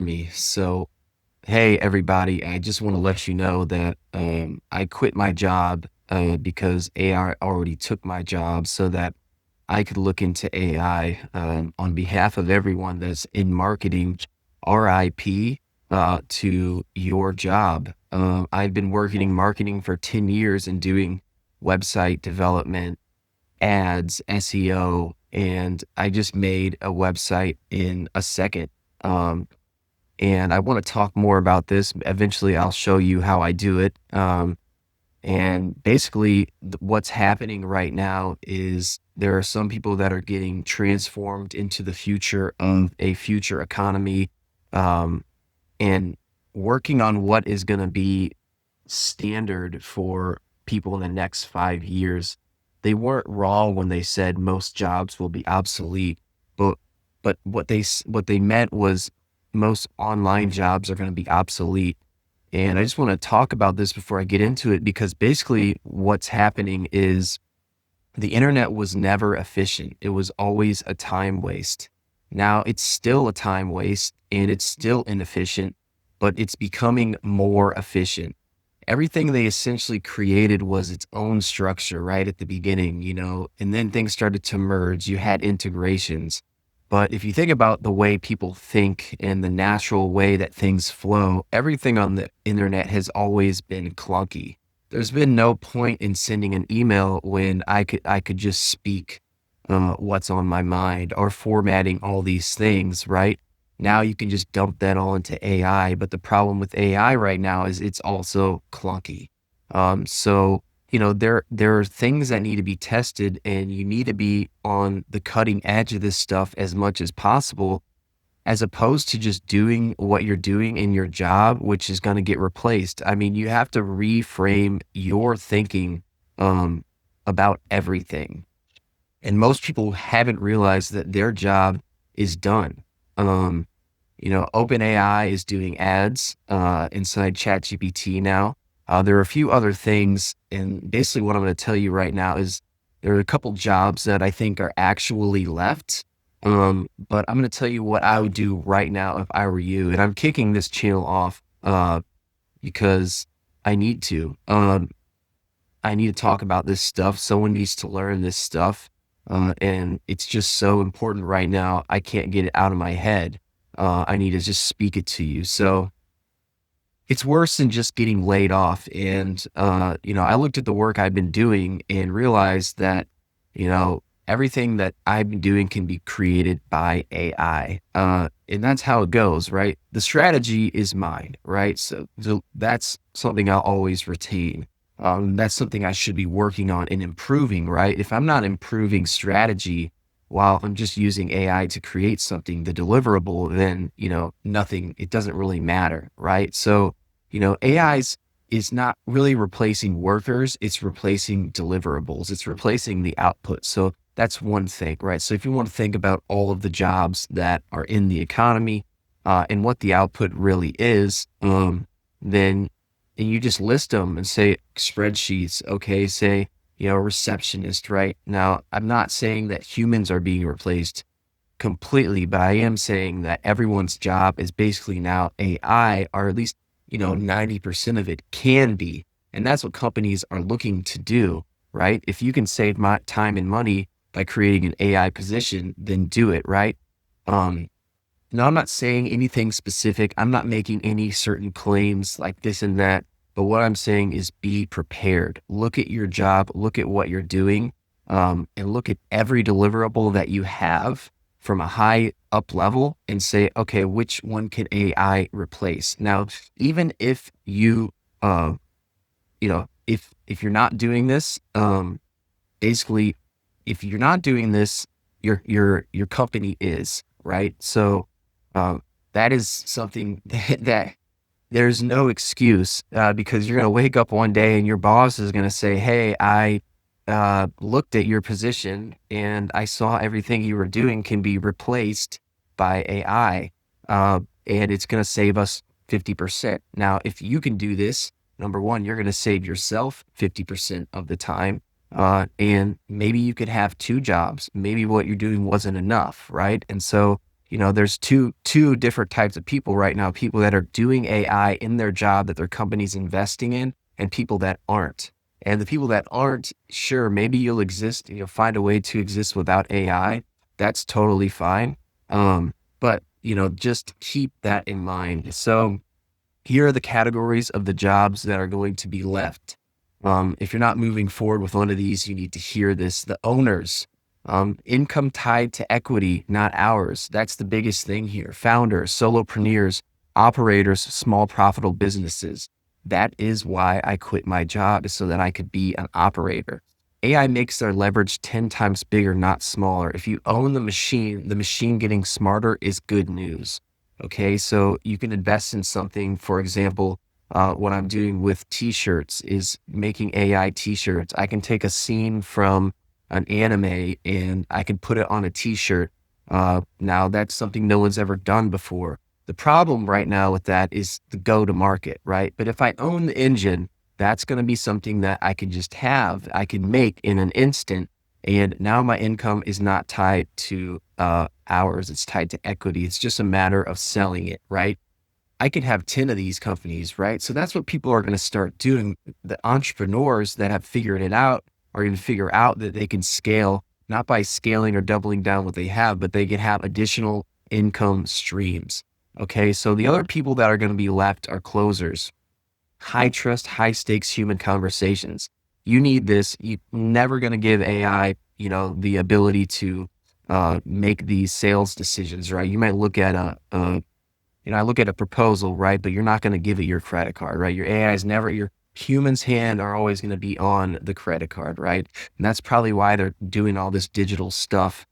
Me. So, hey, everybody, I just want to let you know that I quit my job because AI already took my job so that I could look into AI on behalf of everyone that's in marketing. RIP to your job. I've been working in marketing for 10 years and doing website development, ads, SEO, and I just made a website in a second. Um, and I want to talk more about this. Eventually, I'll show you how I do it. And basically, what's happening right now is there are some people that are getting transformed into the future of a future economy, um, and working on what is going to be standard for people in the next 5 years. They weren't wrong when they said most jobs will be obsolete, but what they meant was most online jobs are going to be obsolete. And I just want to talk about this before I get into it because basically what's happening is the internet was never efficient. It was always a time waste. Now it's still a time waste and it's still inefficient, but it's becoming more efficient. Everything they essentially created was its own structure right at the beginning, and then things started to merge. You had integrations. But if you think about the way people think and the natural way that things flow, everything on the internet has always been clunky. There's been no point in sending an email when I could just speak what's on my mind or formatting all these things, right? Now you can just dump that all into AI. But the problem with AI right now is it's also clunky. There are things that need to be tested, and you need to be on the cutting edge of this stuff as much as possible, as opposed to just doing what you're doing in your job, which is going to get replaced. I mean, you have to reframe your thinking um, about everything. And most people haven't realized that their job is done. Um, OpenAI is doing ads inside ChatGPT now. There are a few other things, and basically, what I'm going to tell you right now is there are a couple jobs that I think are actually left. But I'm going to tell you what I would do right now if I were you. And I'm kicking this channel off because I need to. I need to talk about this stuff. Someone needs to learn this stuff. And it's just so important right now. I can't get it out of my head. I need to just speak it to you. So it's worse than just getting laid off. And, I looked at the work I've been doing and realized that, everything that I've been doing can be created by AI. And that's how it goes, right? The strategy is mine, right? So that's something I'll always retain. That's something I should be working on and improving, right? If I'm not improving strategy while I'm just using AI to create something, the deliverable, then, nothing, it doesn't really matter, right? So, is not really replacing workers, it's replacing deliverables, it's replacing the output. So that's one thing, right? So if you want to think about all of the jobs that are in the economy and what the output really is, then and you just list them and say spreadsheets, okay, say, receptionist, right? Now, I'm not saying that humans are being replaced completely, but I am saying that everyone's job is basically now AI, or at least, 90% of it can be. And that's what companies are looking to do, right? If you can save my time and money by creating an AI position, then do it, right? Um, no, I'm not saying anything specific. I'm not making any certain claims like this and that. But what I'm saying is be prepared. Look at your job, look at what you're doing, and look at every deliverable that you have from a high up level and say, okay, which one can AI replace? Now, even if uh, if you're not doing this, basically, if you're not doing this, your company is, right? So um, that is something that there's no excuse because you're going to wake up one day and your boss is going to say, hey, I looked at your position and I saw everything you were doing can be replaced by AI, and it's going to save us 50%. Now, if you can do this, number one, you're going to save yourself 50% of the time. And maybe you could have two jobs. Maybe what you're doing wasn't enough, right? And so there's two different types of people right now, people that are doing AI in their job that their company's investing in, and people that aren't. And the people that aren't, sure, maybe you'll find a way to exist without AI. That's totally fine. But just keep that in mind. So here are the categories of the jobs that are going to be left. If you're not moving forward with one of these, you need to hear this. The owners, income tied to equity, not hours. That's the biggest thing here. Founders, solopreneurs, operators, small profitable businesses. That is why I quit my job, is so that I could be an operator. AI makes their leverage 10 times bigger, not smaller. If you own the machine getting smarter is good news. Okay, so you can invest in something. For example, what I'm doing with t-shirts is making AI t-shirts. I can take a scene from an anime and I can put it on a t-shirt. Now that's something no one's ever done before. The problem right now with that is the go to market, right? But if I own the engine, that's going to be something that I can just have, I can make in an instant. And now my income is not tied to hours, it's tied to equity. It's just a matter of selling it, right? I could have 10 of these companies, right? So that's what people are going to start doing. The entrepreneurs that have figured it out are going to figure out that they can scale, not by scaling or doubling down what they have, but they can have additional income streams. Okay. So the other people that are going to be left are closers, high trust, high stakes human conversations. You need this. You're never going to give AI, the ability to make these sales decisions, right? You might look at I look at a proposal, right? But you're not going to give it your credit card, right? Your AI is never, your humans' hand are always going to be on the credit card, right? And that's probably why they're doing all this digital stuff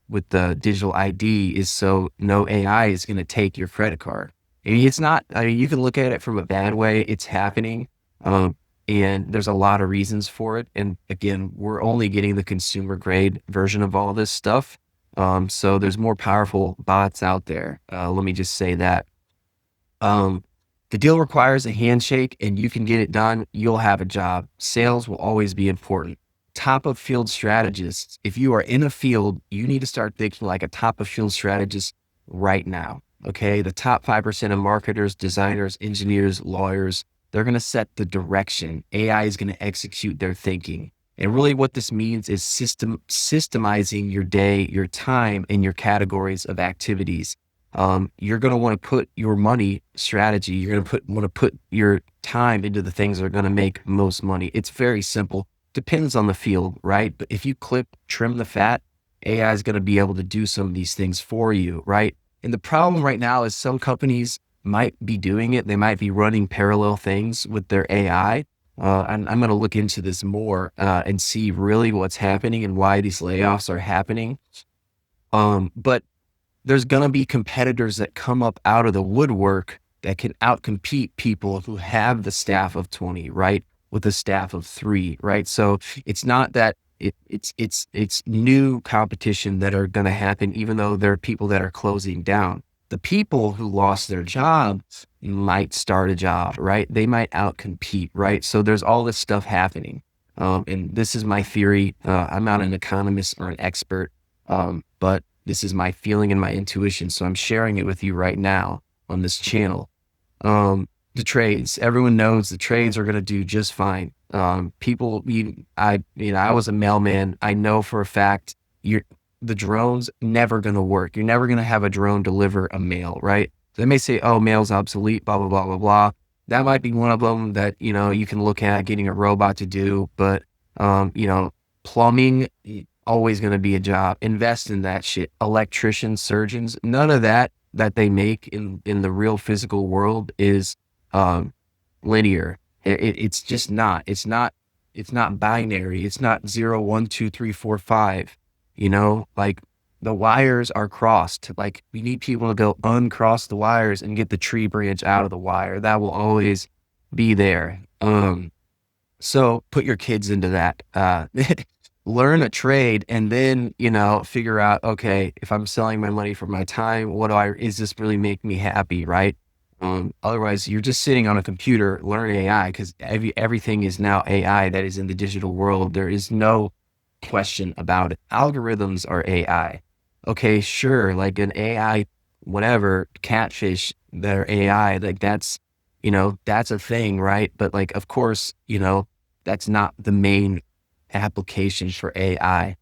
with the digital ID, is so no AI is going to take your credit card. And it's not, you can look at it from a bad way. It's happening. And there's a lot of reasons for it. And again, we're only getting the consumer grade version of all this stuff. So there's more powerful bots out there. Let me just say that. The deal requires a handshake and you can get it done. You'll have a job. Sales will always be important. Top of field strategists. If you are in a field, you need to start thinking like a top of field strategist right now. Okay. The top 5% of marketers, designers, engineers, lawyers, they're going to set the direction. AI is going to execute their thinking. And really what this means is systemizing your day, your time, and your categories of activities. You're going to want to put your money strategy. You're going to want to put your time into the things that are going to make most money. It's very simple. Depends on the field, right? But if you trim the fat, AI is going to be able to do some of these things for you, right? And the problem right now is some companies might be doing it. They might be running parallel things with their AI. And I'm going to look into this more and see really what's happening and why these layoffs are happening. But there's going to be competitors that come up out of the woodwork that can outcompete people who have the staff of 20, right? With a staff of 3, right? So it's not that it's new competition that are going to happen, even though there are people that are closing down. The people who lost their jobs might start a job, right? They might outcompete, right? So there's all this stuff happening. And this is my theory. I'm not an economist or an expert, but this is my feeling and my intuition. So I'm sharing it with you right now on this channel. The trades, everyone knows the trades are going to do just fine. I was a mailman. I know for a fact the drone's never going to work. You're never going to have a drone deliver a mail, right? They may say, oh, mail's obsolete, blah, blah, blah, blah, blah. That might be one of them that, you can look at getting a robot to do, but, plumbing, always going to be a job. Invest in that shit. Electricians, surgeons, none of that they make in the real physical world is, linear. It's just not, it's not binary. It's not 0, 1, 2, 3, 4, 5. Like the wires are crossed. Like we need people to go uncross the wires and get the tree branch out of the wire. That will always be there. So put your kids into that, learn a trade and then, figure out, okay, if I'm selling my money for my time, is this really make me happy? Right. Otherwise you're just sitting on a computer learning AI because everything is now AI that is in the digital world. There is no question about it. Algorithms are AI. okay, sure, like an AI, whatever, catfish, their AI, like that's a thing, right? But like, of course, that's not the main application for AI.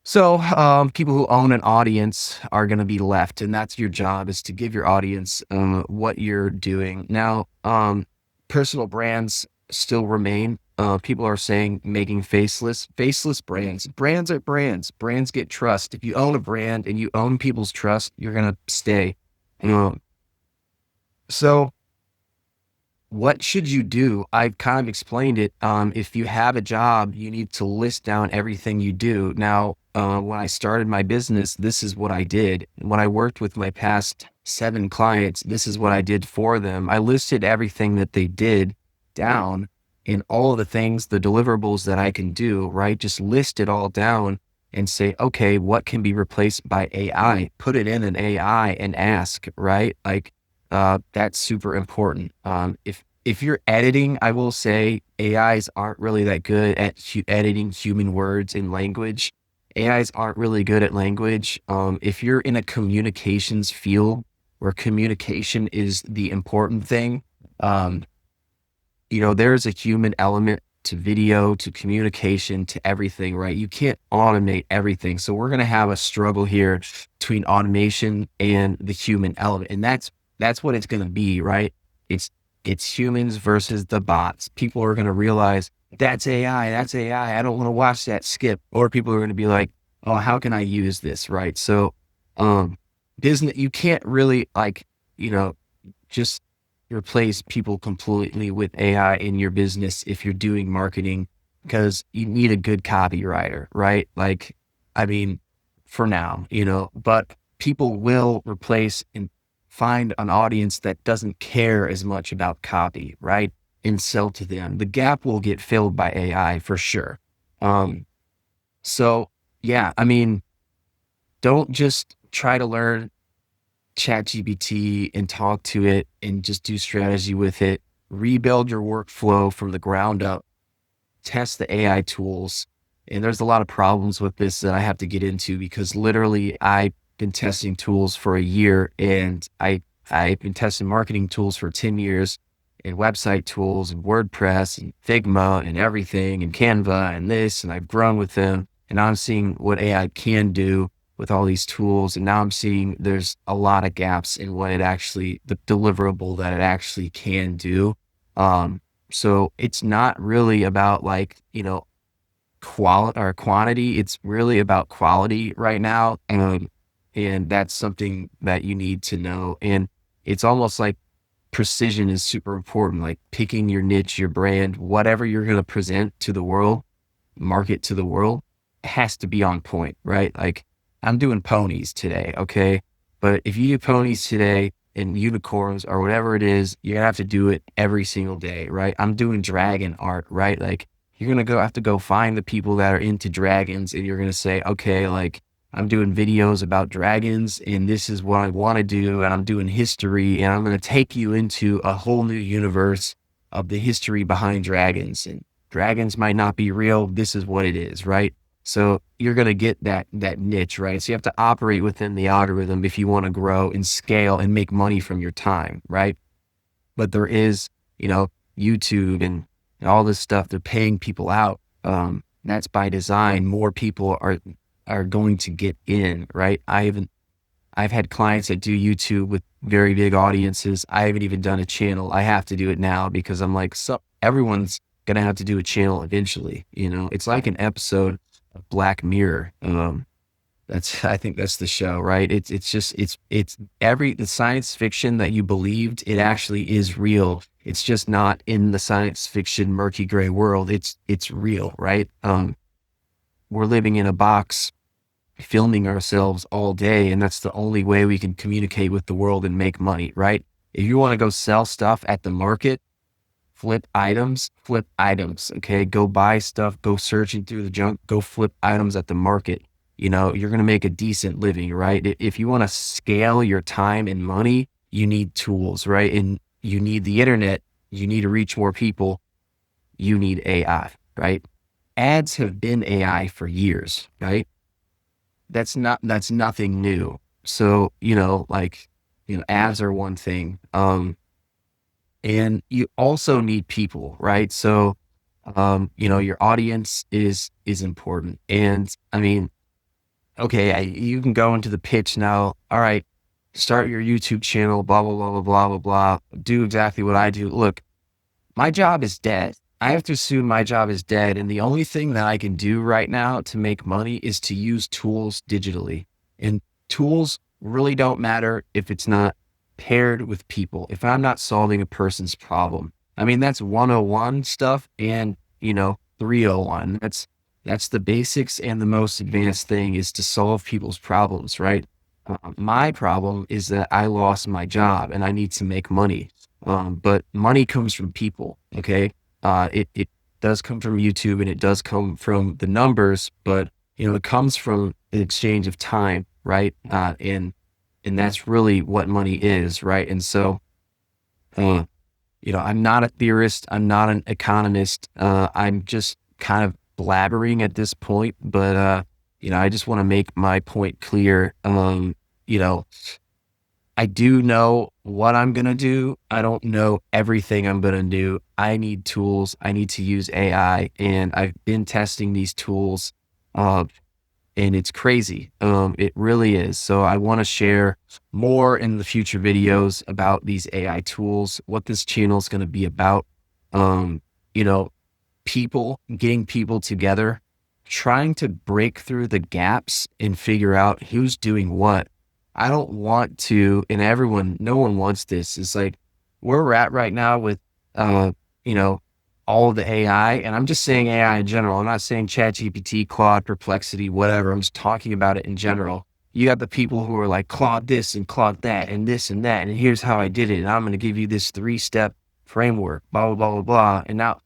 So, people who own an audience are going to be left, and that's your job is to give your audience what you're doing. Now, personal brands still remain. People are saying making faceless brands. Brands are brands. Brands get trust. If you own a brand and you own people's trust, you're going to stay. Um, so, what should you do? I've kind of explained it. If you have a job, you need to list down everything you do. Now, when I started my business, this is what I did. When I worked with my past 7 clients, this is what I did for them. I listed everything that they did down and all of the things, the deliverables that I can do, right? Just list it all down and say, okay, what can be replaced by AI? Put it in an AI and ask, right? Like, that's super important. If you're editing, I will say AIs aren't really that good at editing human words in language. AIs aren't really good at language. If you're in a communications field where communication is the important thing, um, there's a human element to video, to communication, to everything, right? You can't automate everything. So we're going to have a struggle here between automation and the human element. And that's what it's going to be, right? It's, it's humans versus the bots. People are going to realize that's AI. That's AI. I don't want to watch that skip. Or people are going to be like, oh, how can I use this? Right. So, business, you can't really you know, just replace people completely with AI in your business if you're doing marketing because you need a good copywriter, right? Like, I mean, for now, but people will replace and find an audience that doesn't care as much about copy, right? And sell to them. The gap will get filled by AI for sure. Um, so yeah, I mean, don't just try to learn ChatGPT and talk to it and just do strategy with it. Rebuild your workflow from the ground up. Test the AI tools. And there's a lot of problems with this that I have to get into because literally I've been testing tools for a year and I've been testing marketing tools for 10 years and website tools and WordPress and Figma and everything and Canva and this, and I've grown with them and I'm seeing what AI can do with all these tools. And now I'm seeing there's a lot of gaps in what the deliverable that it actually can do. So it's not really about quality or quantity. It's really about quality right now. And that's something that you need to know. And it's almost like precision is super important, like picking your niche, your brand, whatever you're going to present to the world, market to the world has to be on point, right? Like I'm doing ponies today. Okay. But if you do ponies today and unicorns or whatever it is, you're gonna have to do it every single day, right? I'm doing dragon art, right? Like you're gonna have to go find the people that are into dragons and you're gonna say, okay, like I'm doing videos about dragons and this is what I want to do. And I'm doing history and I'm going to take you into a whole new universe of the history behind dragons, and dragons might not be real. This is what it is, right? So you're going to get that niche, right? So you have to operate within the algorithm if you want to grow and scale and make money from your time, right? But there is, YouTube and all this stuff. They're paying people out. That's by design. More people are going to get in, right? I've had clients that do YouTube with very big audiences. I haven't even done a channel. I have to do it now because I'm like, so everyone's gonna have to do a channel eventually. It's like an episode of Black Mirror. I think that's the show, right? It's the science fiction that you believed, it actually is real. It's just not in the science fiction murky gray world. It's real, right? We're living in a box, filming ourselves all day, and that's the only way we can communicate with the world and make money, right? If you want to go sell stuff at the market, flip items, okay? Go buy stuff, go searching through the junk, go flip items at the market. You're going to make a decent living, right? If you want to scale your time and money, you need tools, right? And you need the internet, you need to reach more people, you need AI, right? Ads have been AI for years, right? that's nothing new. So, like, ads are one thing. And you also need people, right? So, your audience is important. And I mean, okay, you can go into the pitch now. All right, start your YouTube channel, blah, blah, blah, blah, blah, blah, blah. Do exactly what I do. Look, my job is dead. I have to assume my job is dead. And the only thing that I can do right now to make money is to use tools digitally. And tools really don't matter if it's not paired with people. If I'm not solving a person's problem, I mean, that's 101 stuff and, 301. That's the basics, and the most advanced thing is to solve people's problems, right? My problem is that I lost my job and I need to make money. But money comes from people. Okay. It does come from YouTube and it does come from the numbers, but it comes from an exchange of time. Right. And that's really what money is. Right. And so, uh, I'm not a theorist. I'm not an economist. I'm just kind of blabbering at this point, but, I just want to make my point clear. You know, I do know what I'm going to do. I don't know everything I'm going to do. I need tools. I need to use AI, and I've been testing these tools, uh, and it's crazy. It really is. So I want to share more in the future videos about these AI tools, what this channel is going to be about. You know, getting people together, trying to break through the gaps and figure out who's doing what. I don't want to, and no one wants this. It's like where we're at right now with, uh, you know, all of the AI, and I'm just saying AI in general. I'm not saying ChatGPT, Claude, Perplexity, whatever. I'm just talking about it in general. You got the people who are like Claude this and Claude that and this and that, and here's how I did it. And I'm going to give you this 3-step framework, blah, blah, blah, blah, blah. And now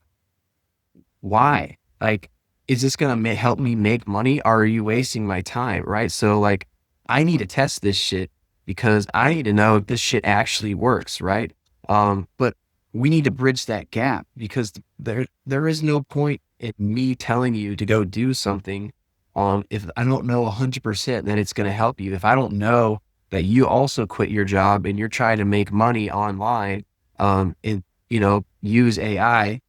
why? Like, is this going to help me make money, or are you wasting my time? Right. So like, I need to test this shit because I need to know if this shit actually works. Right. But we need to bridge that gap because there is no point in me telling you to go do something. If I don't know 100% that it's going to help you, if I don't know that you also quit your job and you're trying to make money online, and, use AI,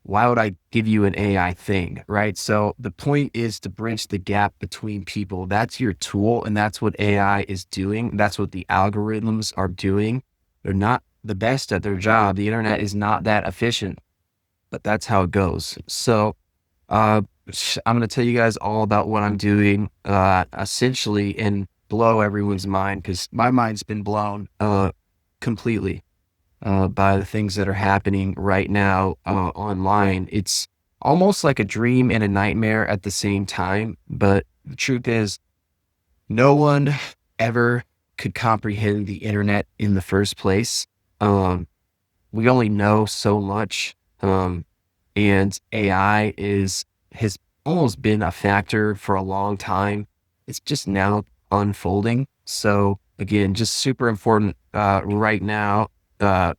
why would I give you an AI thing? Right. So the point is to bridge the gap between people. That's your tool. And that's what AI is doing. That's what the algorithms are doing. They're not the best at their job. The internet is not that efficient, but that's how it goes. So, I'm going to tell you guys all about what I'm doing, essentially, and blow everyone's mind because my mind's been blown, completely, by the things that are happening right now, online. It's almost like a dream and a nightmare at the same time. But the truth is, no one ever could comprehend the internet in the first place. Um, we only know so much. And AI has almost been a factor for a long time. It's just now unfolding. So again, just super important, right now, uh,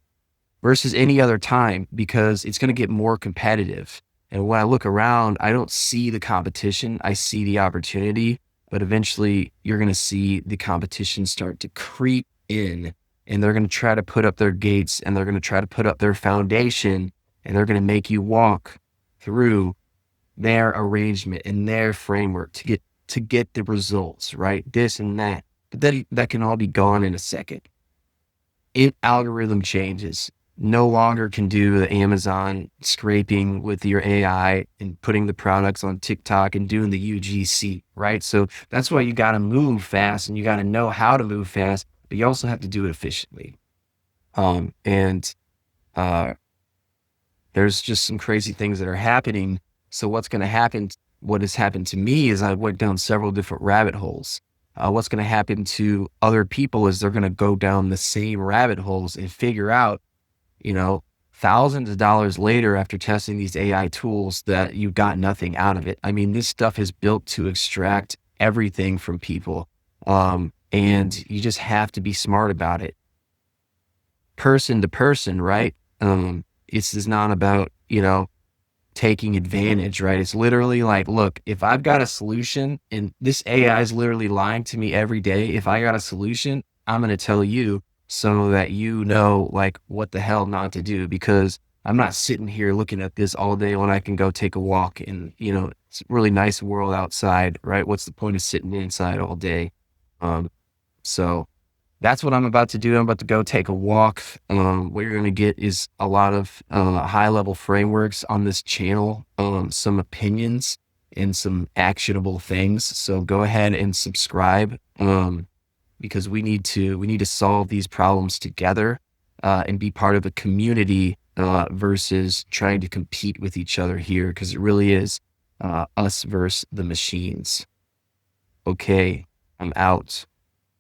versus any other time because it's going to get more competitive. And when I look around, I don't see the competition. I see the opportunity, but eventually you're going to see the competition start to creep in, and they're going to try to put up their gates, and they're going to try to put up their foundation, and they're going to make you walk through their arrangement and their framework to get the results, right? This and that. But that can all be gone in a second. Algorithm changes. No longer can do the Amazon scraping with your AI and putting the products on TikTok and doing the UGC, right? So that's why you got to move fast and you got to know how to move fast, but you also have to do it efficiently. And uh, there's just some crazy things that are happening. So what's going to happen? What has happened to me is I went down several different rabbit holes. What's going to happen to other people is they're going to go down the same rabbit holes and figure out, thousands of dollars later after testing these AI tools that you got nothing out of it. I mean, this stuff is built to extract everything from people. And you just have to be smart about it. Person to person, right? This is not about, taking advantage, right? It's literally like, look, if I've got a solution and this AI is literally lying to me every day, if I got a solution, I'm going to tell you so that you know, like, what the hell not to do because I'm not sitting here looking at this all day when I can go take a walk and, it's a really nice world outside, right? What's the point of sitting inside all day? Um, so that's what I'm about to do. I'm about to go take a walk. What you're going to get is a lot of high level frameworks on this channel, some opinions and some actionable things. So go ahead and subscribe because we need to solve these problems together and be part of a community versus trying to compete with each other here because it really is us versus the machines. Okay, I'm out.